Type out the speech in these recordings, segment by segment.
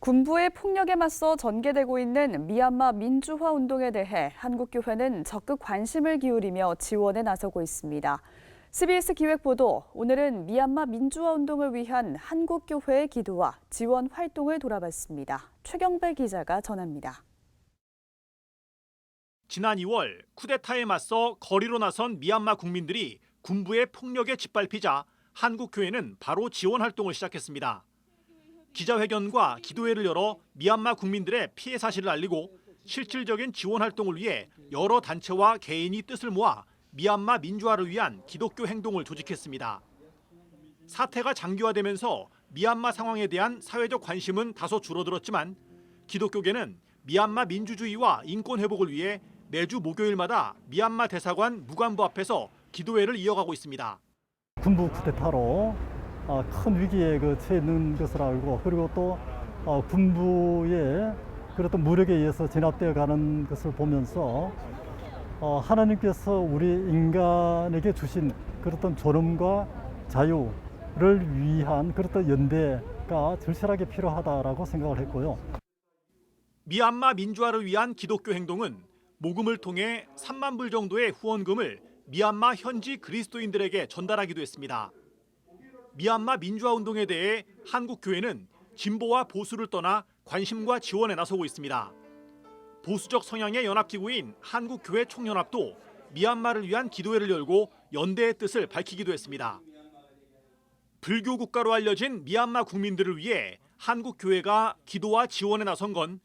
군부의 폭력에 맞서 전개되고 있는 미얀마 민주화 운동에 대해 한국교회는 적극 관심을 기울이며 지원에 나서고 있습니다. CBS 기획보도, 오늘은 미얀마 민주화 운동을 위한 한국교회의 기도와 지원 활동을 돌아봤습니다. 최경배 기자가 전합니다. 지난 2월 쿠데타에 맞서 거리로 나선 미얀마 국민들이 군부의 폭력에 짓밟히자 한국교회는 바로 지원 활동을 시작했습니다. 기자회견과 기도회를 열어 미얀마 국민들의 피해 사실을 알리고 실질적인 지원 활동을 위해 여러 단체와 개인이 뜻을 모아 미얀마 민주화를 위한 기독교 행동을 조직했습니다. 사태가 장기화되면서 미얀마 상황에 대한 사회적 관심은 다소 줄어들었지만 기독교계는 미얀마 민주주의와 인권 회복을 위해 매주 목요일마다 미얀마 대사관 무관부 앞에서 기도회를 이어가고 있습니다. 군부 쿠데타로 큰 위기에 처해 있는 것을 알고, 그리고 또 군부의 그런 무력에 의해서 진압되어 가는 것을 보면서 하나님께서 우리 인간에게 주신 그런 존엄과 자유를 위한 그런 연대가 절실하게 필요하다라고 생각을 했고요. 미얀마 민주화를 위한 기독교 행동은 모금을 통해 3만 불 정도의 후원금을 미얀마 현지 그리스도인들에게 전달하기도 했습니다. 미얀마 민주화 운동에 대해 한국교회는 진보와 보수를 떠나 관심과 지원에 나서고 있습니다. 보수적 성향의 연합기구인 한국교회 총연합도 미얀마를 위한 기도회를 열고 연대의 뜻을 밝히기도 했습니다. 불교 국가로 알려진 미얀마 국민들을 위해 한국교회가 기도와 지원에 나선 건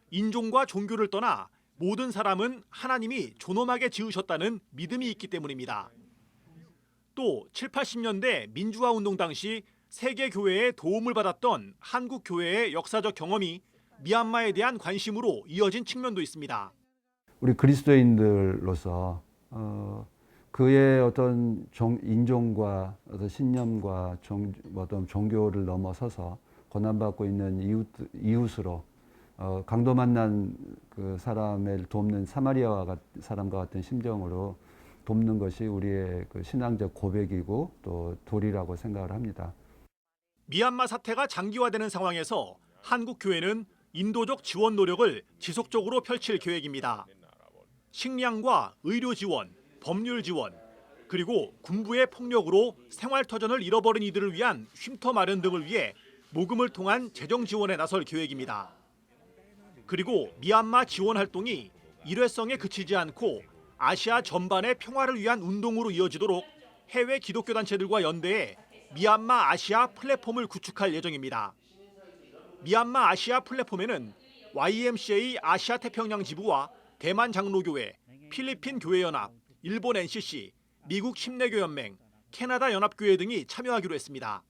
인종과 종교를 떠나 모든 사람은 하나님이 존엄하게 지으셨다는 믿음이 있기 때문입니다. 또 7, 80년대 민주화 운동 당시 세계 교회의 도움을 받았던 한국 교회의 역사적 경험이 미얀마에 대한 관심으로 이어진 측면도 있습니다. 우리 그리스도인들로서 그의 어떤 인종과 어떤 신념과 어떤 종교를 넘어서서 고난받고 있는 이웃으로 강도 만난 그 사람을 돕는 사마리아 사람과 같은 심정으로 돕는 것이 우리의 그 신앙적 고백이고 또 도리라고 생각을 합니다. 미얀마 사태가 장기화되는 상황에서 한국교회는 인도적 지원 노력을 지속적으로 펼칠 계획입니다. 식량과 의료 지원, 법률 지원, 그리고 군부의 폭력으로 생활터전을 잃어버린 이들을 위한 쉼터 마련 등을 위해 모금을 통한 재정 지원에 나설 계획입니다. 그리고 미얀마 지원 활동이 일회성에 그치지 않고 아시아 전반의 평화를 위한 운동으로 이어지도록 해외 기독교 단체들과 연대해 미얀마 아시아 플랫폼을 구축할 예정입니다. 미얀마 아시아 플랫폼에는 YMCA 아시아 태평양 지부와 대만 장로교회, 필리핀 교회연합, 일본 NCC, 미국 심내교연맹, 캐나다 연합교회 등이 참여하기로 했습니다.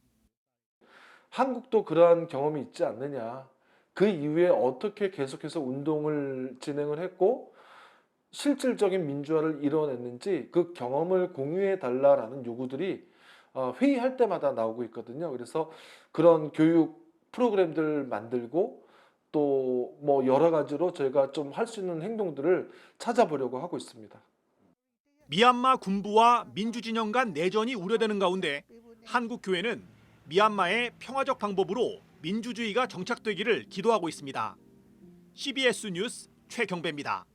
한국도 그러한 경험이 있지 않느냐. 그 이후에 어떻게 계속해서 운동을 진행을 했고 실질적인 민주화를 이뤄냈는지 그 경험을 공유해 달라라는 요구들이 회의할 때마다 나오고 있거든요. 그래서 그런 교육 프로그램들 만들고 또 뭐 여러 가지로 저희가 좀 할 수 있는 행동들을 찾아보려고 하고 있습니다. 미얀마 군부와 민주진영 간 내전이 우려되는 가운데 한국교회는 미얀마의 평화적 방법으로 민주주의가 정착되기를 기도하고 있습니다. CBS 뉴스 최경배입니다.